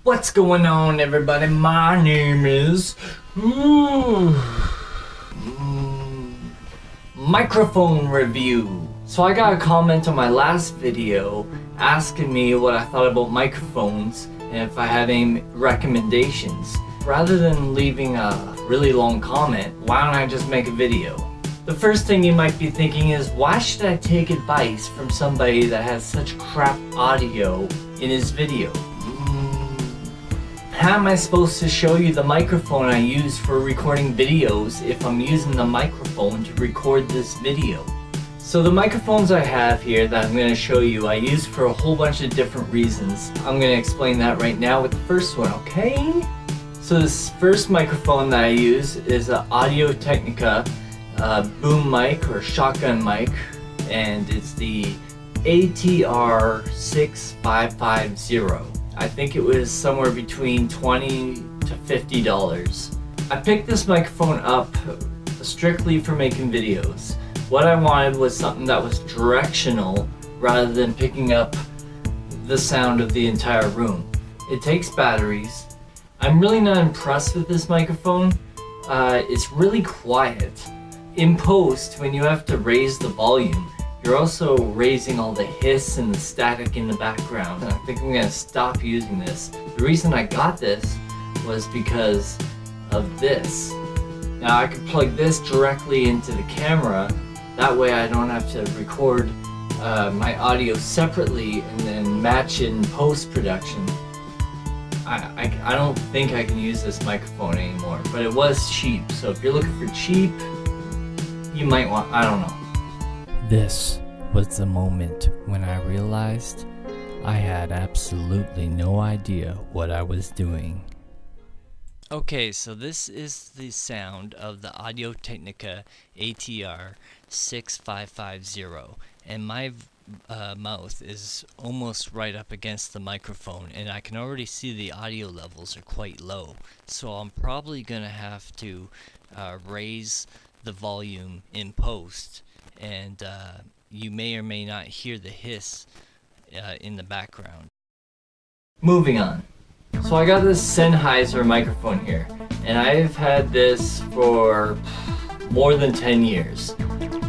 What's going on, everybody? My name is Microphone Review. So I got a comment on my last video asking me what I thought about microphones and if I had any recommendations. Rather than leaving a really long comment, why don't I just make a video? The first thing you might be thinking is, why should I take advice from somebody that has such crap audio in his video? How am I supposed to show you the microphone I use for recording videos if I'm using the microphone to record this video? So the microphones I have here that I'm going to show you, I use for a whole bunch of different reasons. I'm going to explain that right now with the first one, okay? So this first microphone that I use is an Audio-Technica boom mic or shotgun mic, and it's the ATR6550. I think it was somewhere between $20 to $50. I picked this microphone up strictly for making videos. What I wanted was something that was directional rather than picking up the sound of the entire room. It takes batteries. I'm really not impressed with this microphone. It's really quiet. In post, when you have to raise the volume, you're also raising all the hiss and the static in the background. And I think I'm gonna stop using this. The reason I got this was because of this. Now I could plug this directly into the camera. That way I don't have to record my audio separately and then match in post-production. I don't think I can use this microphone anymore, but it was cheap. So if you're looking for cheap, you might want, I don't know. This was the moment when I realized I had absolutely no idea what I was doing. Okay, so this is the sound of the Audio-Technica ATR6550, and my mouth is almost right up against the microphone, and I can already see the audio levels are quite low, so I'm probably gonna have to raise the volume in post, and you may or may not hear the hiss in the background. Moving on. So I got this Sennheizer microphone here, and I've had this for more than 10 years.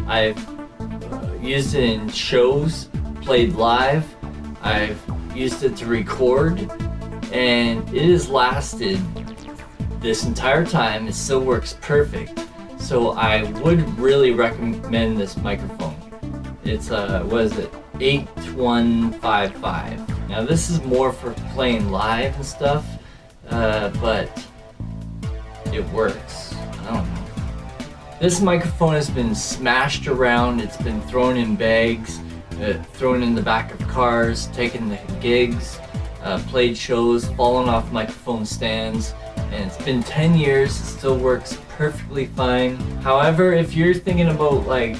I've used it in shows, played live, I've used it to record, and it has lasted this entire time. It still works perfect. So I would really recommend this microphone. It's what is it? 8155. Now this is more for playing live and stuff, but it works. I don't know. This microphone has been smashed around. It's been thrown in bags, thrown in the back of cars, taken to gigs, played shows, fallen off microphone stands, and it's been 10 years. It still works perfectly fine. However, if you're thinking about like,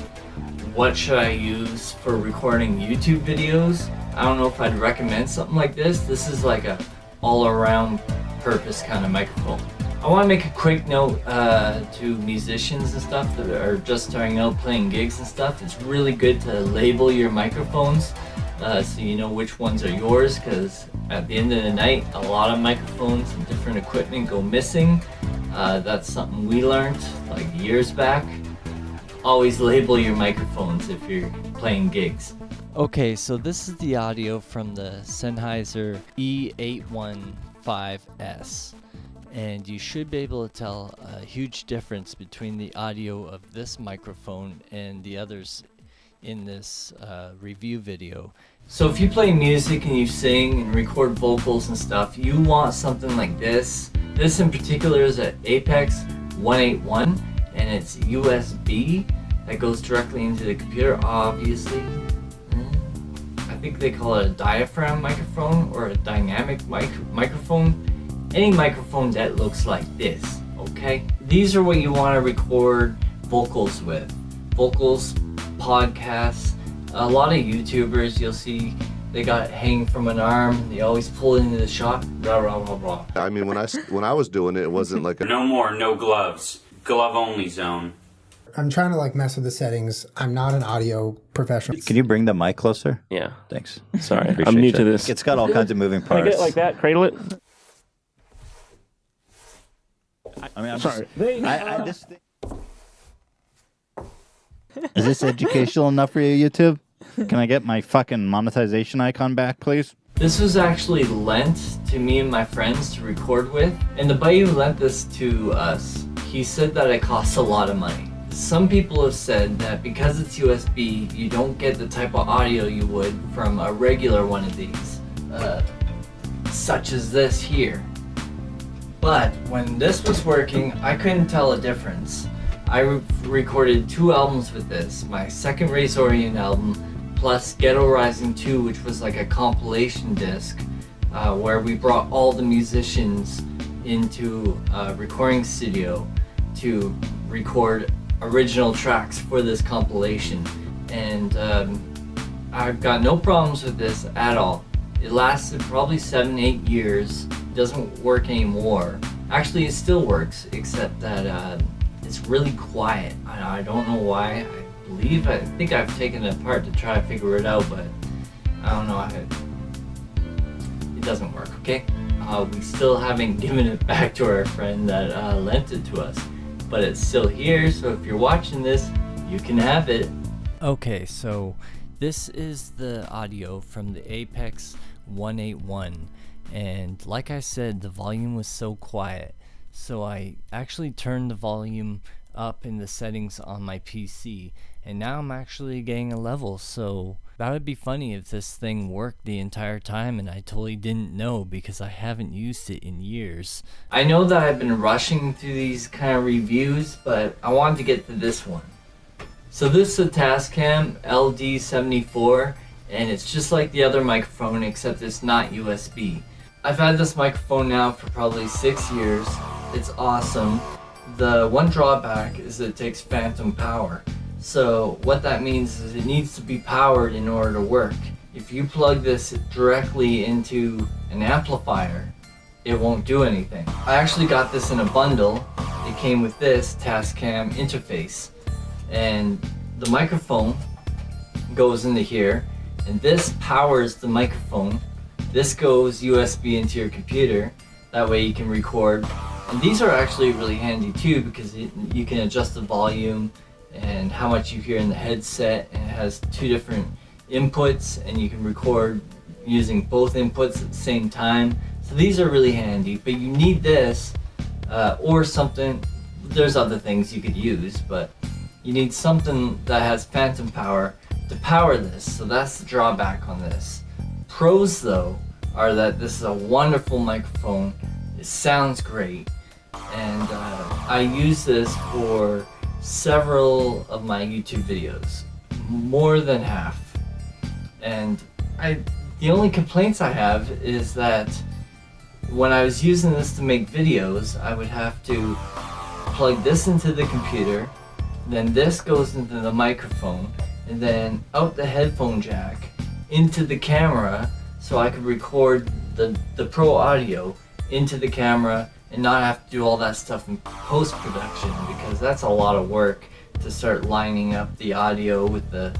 what should I use for recording YouTube videos, I don't know if I'd recommend something like this. This is like a all-around purpose kind of microphone. I want to make a quick note to musicians and stuff that are just starting out playing gigs and stuff. It's really good to label your microphones so you know which ones are yours, because at the end of the night a lot of microphones and different equipment go missing. That's something we learned like years back. Always label your microphones if you're playing gigs. Okay, so this is the audio from the Sennheizer E815S, and you should be able to tell a huge difference between the audio of this microphone and the others in this review video. So if you play music and you sing and record vocals and stuff, you want something like this. This in particular is an Apex 181, and it's USB that goes directly into the computer, obviously. I think they call it a diaphragm microphone or a dynamic microphone. Any microphone that looks like this, okay? These are what you want to record vocals with. Vocals, podcasts. A lot of YouTubers you'll see, they got it hanging from an arm. They always pull it into the shot. Blah, blah, blah, blah. I mean, when I was doing it, it wasn't like a... No more, no gloves. Glove only zone. I'm trying to like mess with the settings. I'm not an audio professional. Can you bring the mic closer? Yeah. Thanks. Sorry, I'm new to this. It's got all kinds of moving Can I parts. get it like that? Cradle it? I mean, I'm sorry. Is this educational enough for you, YouTube? Can I get my fucking monetization icon back, please? This was actually lent to me and my friends to record with, and the buddy who lent this to us, he said that it costs a lot of money. Some people have said that because it's USB, you don't get the type of audio you would from a regular one of these, such as this here. But when this was working, I couldn't tell a difference. I recorded 2 albums with this, my second Razorian album, plus Ghetto Rising 2, which was like a compilation disc, where we brought all the musicians into a recording studio to record original tracks for this compilation. And I've got no problems with this at all. It lasted probably 7-8 years. It doesn't work anymore. Actually, it still works, except that it's really quiet. I don't know why. I think I've taken it apart to try to figure it out, but I don't know. It doesn't work, okay? We still haven't given it back to our friend that lent it to us, but it's still here, so if you're watching this, you can have it. Okay, so this is the audio from the Apex 181, and like I said, the volume was so quiet, so I actually turned the volume up in the settings on my PC, and now I'm actually getting a level. So that would be funny if this thing worked the entire time and I totally didn't know, because I haven't used it in years. I know that I've been rushing through these kind of reviews, but I wanted to get to this one. So this is a Tascam LD74, and it's just like the other microphone except it's not USB. I've had this microphone now for probably 6 years. It's awesome. The one drawback is that it takes phantom power. So what that means is it needs to be powered in order to work. If you plug this directly into an amplifier, it won't do anything. I actually got this in a bundle. It came with this Tascam interface, and the microphone goes into here, and this powers the microphone. This goes USB into your computer, that way you can record. And these are actually really handy too, because you can adjust the volume and how much you hear in the headset, and it has 2 different inputs, and you can record using both inputs at the same time. So these are really handy, but you need this or something. There's other things you could use, but you need something that has phantom power to power this. So that's the drawback on this. Pros though are that this is a wonderful microphone. It sounds great, and I use this for several of my YouTube videos, more than half. And the only complaints I have is that when I was using this to make videos, I would have to plug this into the computer, then this goes into the microphone, and then out the headphone jack into the camera, so I could record the pro audio into the camera and not have to do all that stuff in post-production, because that's a lot of work to start lining up the audio with the,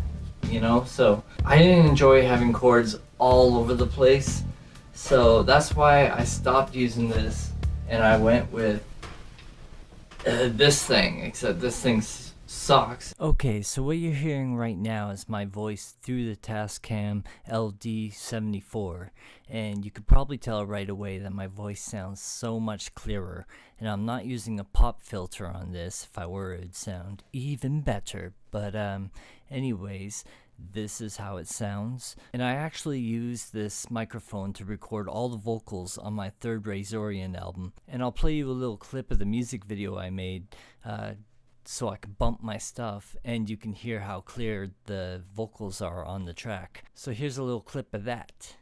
so I didn't enjoy having cords all over the place. So that's why I stopped using this and I went with this thing, except this thing sucks. Okay, so what you're hearing right now is my voice through the Tascam LD74, and you could probably tell right away that my voice sounds so much clearer, and I'm not using a pop filter on this. If I were, it'd sound even better, but anyways, this is how it sounds. And I actually used this microphone to record all the vocals on my third Razorian album, and I'll play you a little clip of the music video I made so I can bump my stuff and you can hear how clear the vocals are on the track. So here's a little clip of that.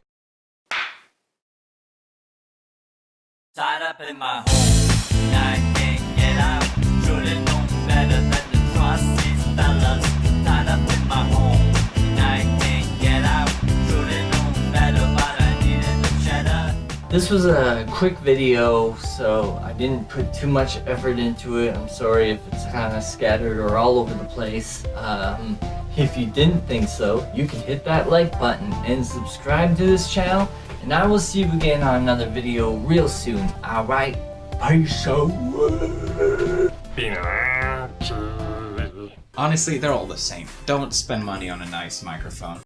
Tied up in my home, and I can't get out. Should've known better than to trust these fellas. Tied up in my home, and I can't get out. Should've known better, but I needed the cheddar. This was a quick video, so I didn't put too much effort into it. I'm sorry if it's kind of scattered or all over the place. If you didn't think so, you can hit that like button and subscribe to this channel, and I will see you again on another video real soon. Alright? Honestly, they're all the same. Don't spend money on a nice microphone.